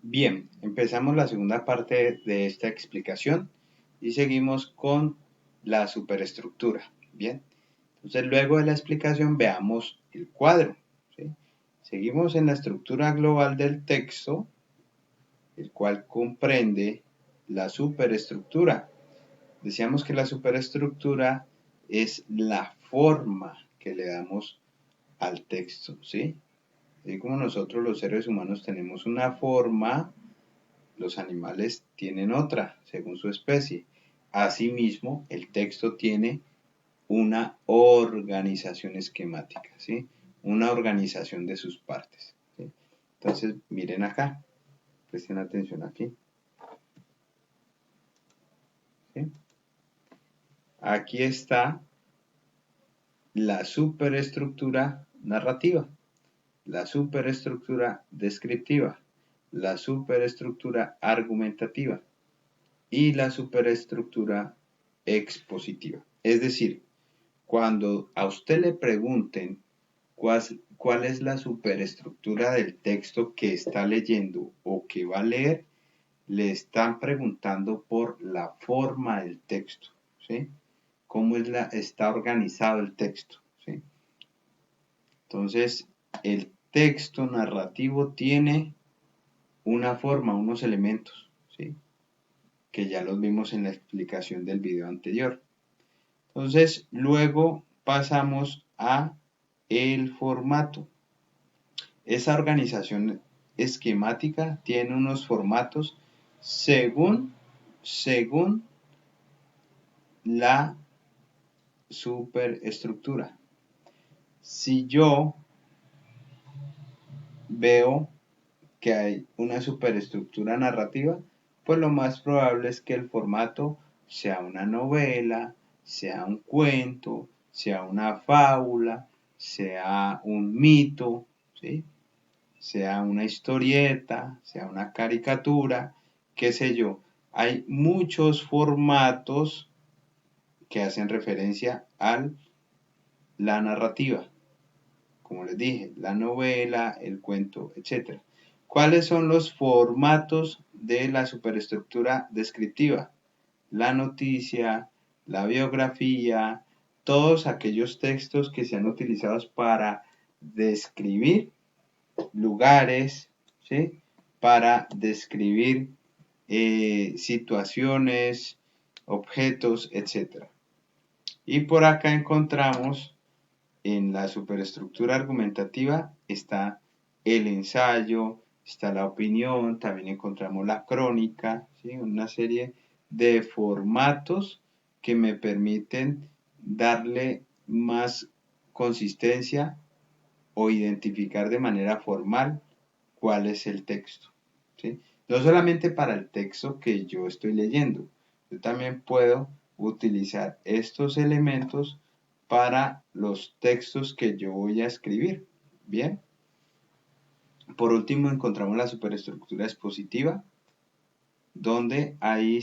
Bien, empezamos la segunda parte de esta explicación y seguimos con la superestructura. Bien, entonces luego de la explicación veamos el cuadro. ¿Sí? Seguimos en la estructura global del texto, el cual comprende la superestructura. Decíamos que la superestructura es la forma que le damos al texto, ¿sí? Así como nosotros los seres humanos tenemos una forma, los animales tienen otra, según su especie. Asimismo, el texto tiene una organización esquemática, ¿sí? Una organización de sus partes. ¿Sí? Entonces, miren acá, presten atención aquí. ¿Sí? Aquí está la superestructura narrativa, la superestructura descriptiva, la superestructura argumentativa y la superestructura expositiva. Es decir, cuando a usted le pregunten cuál es la superestructura del texto que está leyendo o que va a leer, le están preguntando por la forma del texto, ¿sí? Cómo está organizado el texto, ¿sí? Entonces, el texto narrativo tiene una forma, unos elementos, ¿sí? Que ya los vimos en la explicación del video anterior. Entonces, luego pasamos a el formato. Esa organización esquemática tiene unos formatos según la superestructura. Si yo veo que hay una superestructura narrativa, pues lo más probable es que el formato sea una novela, sea un cuento, sea una fábula, sea un mito, ¿sí? Sea una historieta, sea una caricatura, qué sé yo. Hay muchos formatos que hacen referencia a la narrativa, como les dije, la novela, el cuento, etc. ¿Cuáles son los formatos de la superestructura descriptiva? La noticia, la biografía, todos aquellos textos que sean utilizados para describir lugares, ¿sí? Para describir situaciones, objetos, etc. Y por acá encontramos en la superestructura argumentativa está el ensayo, está la opinión, también encontramos la crónica, ¿sí? Una serie de formatos que me permiten darle más consistencia o identificar de manera formal cuál es el texto. ¿Sí? No solamente para el texto que yo estoy leyendo, yo también puedo utilizar estos elementos para los textos que yo voy a escribir. Bien. Por último encontramos la superestructura expositiva, donde ahí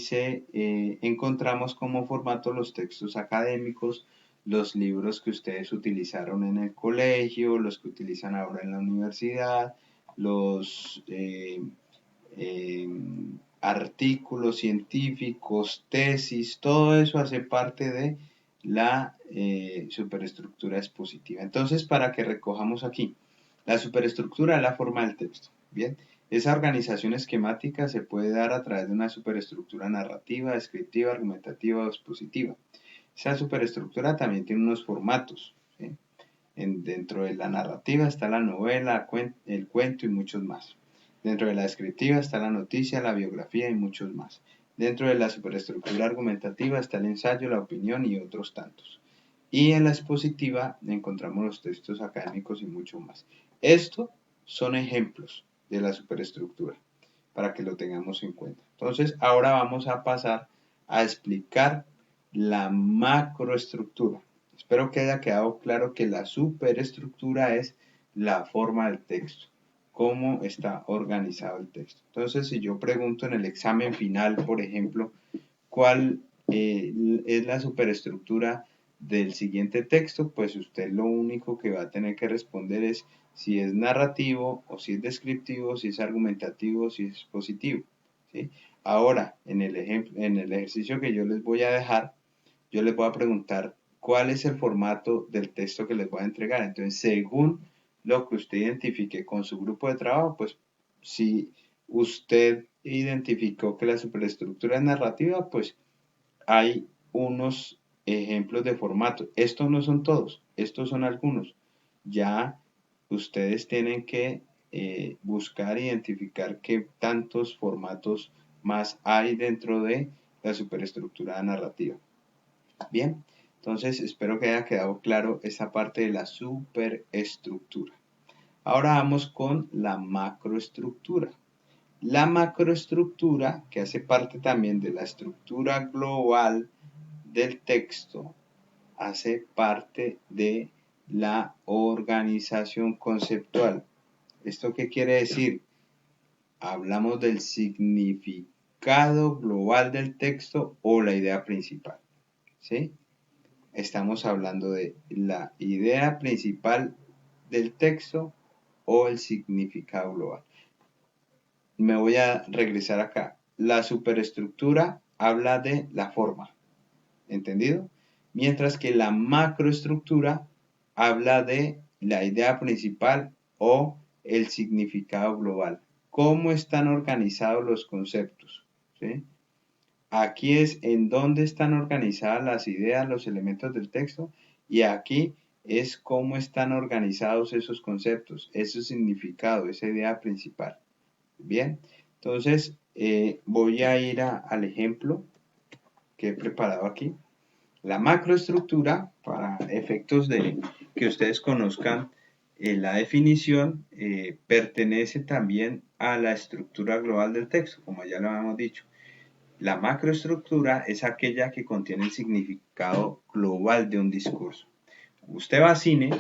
encontramos como formato los textos académicos, los libros que ustedes utilizaron en el colegio, los que utilizan ahora en la universidad, los artículos científicos, tesis, todo eso hace parte de la superestructura expositiva. Entonces, para que recojamos aquí, la superestructura es la forma del texto. Bien, esa organización esquemática se puede dar a través de una superestructura narrativa, descriptiva, argumentativa o expositiva. Esa superestructura también tiene unos formatos. ¿Sí? Dentro de la narrativa está la novela, el cuento y muchos más. Dentro de la descriptiva está la noticia, la biografía y muchos más. Dentro de la superestructura argumentativa está el ensayo, la opinión y otros tantos. Y en la expositiva encontramos los textos académicos y mucho más. Estos son ejemplos de la superestructura para que lo tengamos en cuenta. Entonces, ahora vamos a pasar a explicar la macroestructura. Espero que haya quedado claro que la superestructura es la forma del texto, cómo está organizado el texto. Entonces, si yo pregunto en el examen final, por ejemplo, cuál es la superestructura del siguiente texto, pues usted lo único que va a tener que responder es si es narrativo o si es descriptivo, si es argumentativo, si es positivo, ¿sí? Ahora, en el ejemplo, en el ejercicio que yo les voy a dejar, yo les voy a preguntar cuál es el formato del texto que les voy a entregar. Entonces, según lo que usted identifique con su grupo de trabajo, pues si usted identificó que la superestructura es narrativa, pues hay unos ejemplos de formato. Estos no son todos, estos son algunos. Ya ustedes tienen que buscar e identificar qué tantos formatos más hay dentro de la superestructura narrativa. Bien, entonces espero que haya quedado claro esta parte de la superestructura. Ahora vamos con la macroestructura. La macroestructura, que hace parte también de la estructura global del texto, hace parte de la organización conceptual. ¿Esto qué quiere decir? Hablamos del significado global del texto o la idea principal, ¿sí? Estamos hablando de la idea principal del texto o el significado global. Me voy a regresar acá. La superestructura habla de la forma, ¿entendido? Mientras que la macroestructura habla de la idea principal o el significado global. ¿Cómo están organizados los conceptos? ¿Sí? Aquí es en dónde están organizadas las ideas, los elementos del texto, y aquí es cómo están organizados esos conceptos, ese significado, esa idea principal. Bien, entonces voy a ir al ejemplo que he preparado aquí. La macroestructura, para efectos de que ustedes conozcan la definición, pertenece también a la estructura global del texto, como ya lo habíamos dicho. La macroestructura es aquella que contiene el significado global de un discurso. Usted va a cine,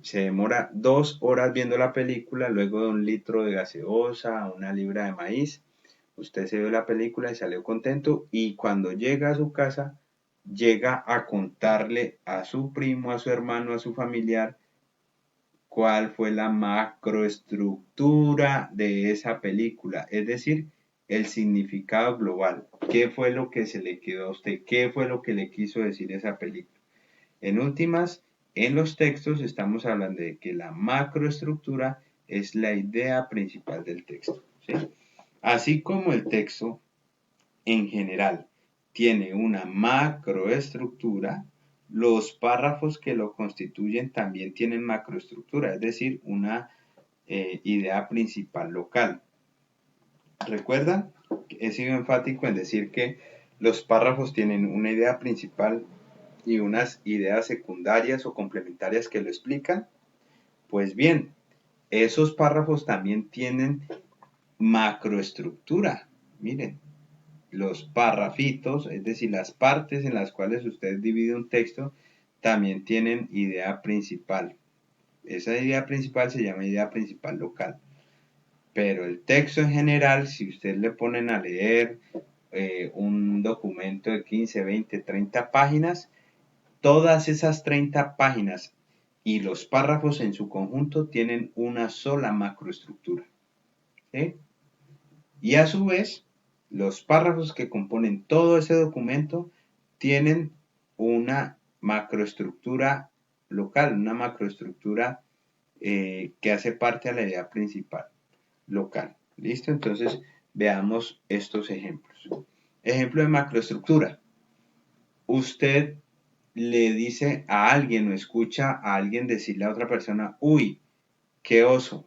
se demora 2 horas viendo la película, luego de un litro de gaseosa, una libra de maíz. Usted se vio la película y salió contento, y cuando llega a su casa, llega a contarle a su primo, a su hermano, a su familiar, cuál fue la macroestructura de esa película, es decir, el significado global. ¿Qué fue lo que se le quedó a usted? ¿Qué fue lo que le quiso decir esa película? En últimas, en los textos estamos hablando de que la macroestructura es la idea principal del texto, ¿sí? Así como el texto en general tiene una macroestructura, los párrafos que lo constituyen también tienen macroestructura, es decir, una idea principal local. ¿Recuerdan? He sido enfático en decir que los párrafos tienen una idea principal y unas ideas secundarias o complementarias que lo explican. Pues bien, esos párrafos también tienen macroestructura. Miren, los párrafitos, es decir, las partes en las cuales usted divide un texto, también tienen idea principal. Esa idea principal se llama idea principal local. Pero el texto en general, si usted le ponen a leer un documento de 15, 20, 30 páginas, todas esas 30 páginas y los párrafos en su conjunto tienen una sola macroestructura, ¿sí? Y a su vez, los párrafos que componen todo ese documento tienen una macroestructura local, una macroestructura que hace parte de la idea principal local. ¿Listo? Entonces, veamos estos ejemplos. Ejemplo de macroestructura. Usted le dice a alguien o escucha a alguien decirle a otra persona, uy, qué oso,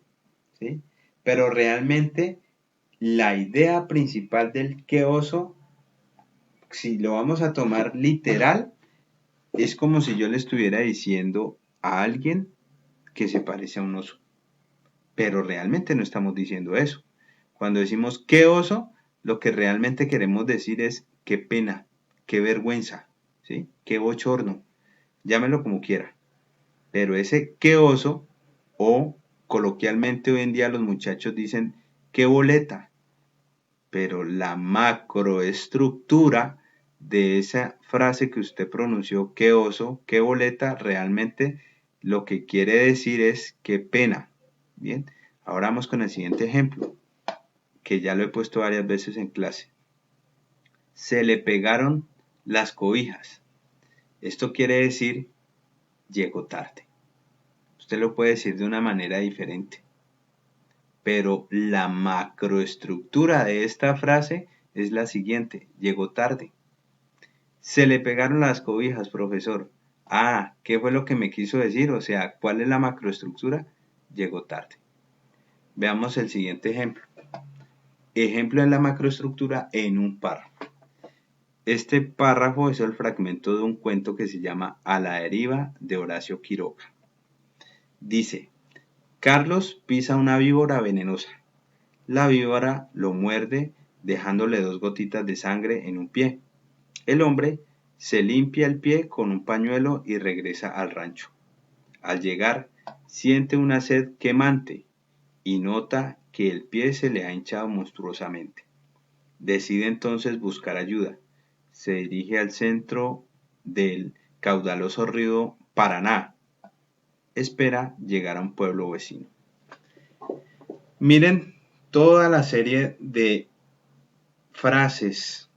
¿sí? Pero realmente la idea principal del qué oso, si lo vamos a tomar literal, es como si yo le estuviera diciendo a alguien que se parece a un oso. Pero realmente no estamos diciendo eso. Cuando decimos qué oso, lo que realmente queremos decir es qué pena, qué vergüenza, ¿sí? Qué bochorno, llámelo como quiera. Pero ese qué oso, o coloquialmente hoy en día los muchachos dicen qué boleta, pero la macroestructura de esa frase que usted pronunció, qué oso, qué boleta, realmente lo que quiere decir es qué pena. Bien, ahora vamos con el siguiente ejemplo, que ya lo he puesto varias veces en clase. Se le pegaron las cobijas. Esto quiere decir llegó tarde. Usted lo puede decir de una manera diferente, pero la macroestructura de esta frase es la siguiente: llegó tarde. Se le pegaron las cobijas, profesor. Ah, ¿qué fue lo que me quiso decir? O sea, ¿cuál es la macroestructura? Llegó tarde. Veamos el siguiente ejemplo. Ejemplo de la macroestructura en un párrafo. Este párrafo es el fragmento de un cuento que se llama A la deriva, de Horacio Quiroga. Dice: Carlos pisa una víbora venenosa. La víbora lo muerde, dejándole 2 gotitas de sangre en un pie. El hombre se limpia el pie con un pañuelo y regresa al rancho. Al llegar, siente una sed quemante y nota que el pie se le ha hinchado monstruosamente. Decide entonces buscar ayuda. Se dirige al centro del caudaloso río Paraná. Espera llegar a un pueblo vecino. Miren toda la serie de frases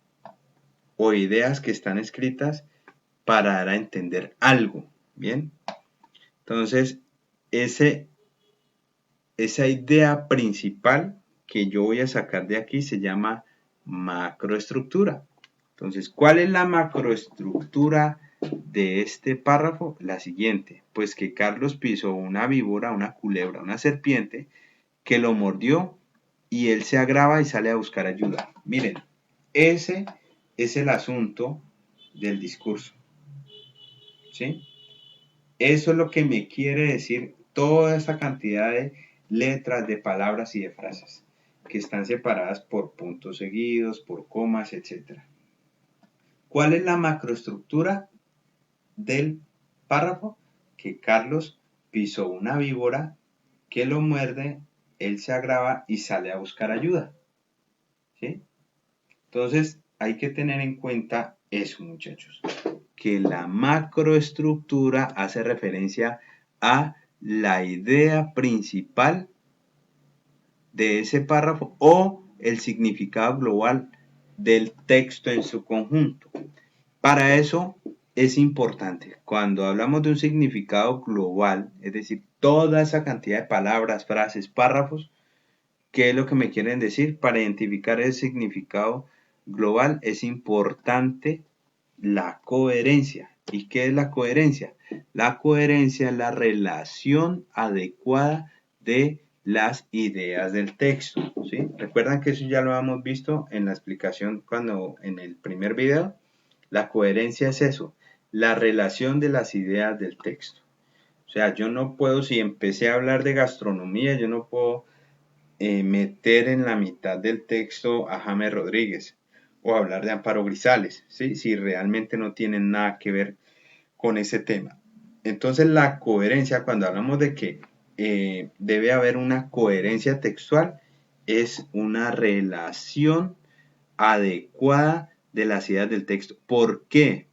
o ideas que están escritas para dar a entender algo. Bien, entonces esa idea principal que yo voy a sacar de aquí se llama macroestructura. Entonces, ¿cuál es la macroestructura de este párrafo? La siguiente: pues que Carlos pisó una víbora, una culebra, una serpiente que lo mordió y él se agrava y sale a buscar ayuda. Miren, ese es el asunto del discurso, ¿sí? Eso es lo que me quiere decir toda esa cantidad de letras, de palabras y de frases que están separadas por puntos seguidos, por comas, etc. ¿Cuál es la macroestructura del párrafo? Que Carlos pisó una víbora que lo muerde, él se agrava y sale a buscar ayuda, ¿sí? Entonces hay que tener en cuenta eso, muchachos, que la macroestructura hace referencia a la idea principal de ese párrafo o el significado global del texto en su conjunto. Para eso es importante, cuando hablamos de un significado global, es decir, toda esa cantidad de palabras, frases, párrafos, ¿qué es lo que me quieren decir? Para identificar el significado global es importante la coherencia. ¿Y qué es la coherencia? La coherencia es la relación adecuada de las ideas del texto, ¿sí? Recuerdan que eso ya lo hemos visto en la explicación en el primer video. La coherencia es eso, la relación de las ideas del texto. O sea, yo no puedo, si empecé a hablar de gastronomía, yo no puedo meter en la mitad del texto a James Rodríguez o hablar de Amparo Grisales, ¿sí? Si realmente no tienen nada que ver con ese tema. Entonces la coherencia, cuando hablamos de que debe haber una coherencia textual, es una relación adecuada de las ideas del texto. ¿Por qué?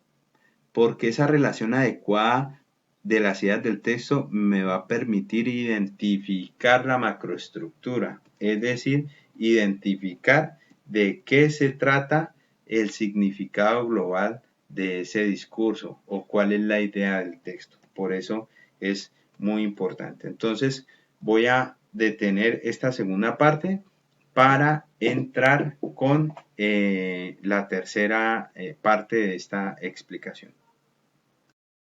Porque esa relación adecuada de las ideas del texto me va a permitir identificar la macroestructura, es decir, identificar de qué se trata el significado global de ese discurso o cuál es la idea del texto. Por eso es muy importante. Entonces voy a detener esta segunda parte para entrar con la tercera parte de esta explicación.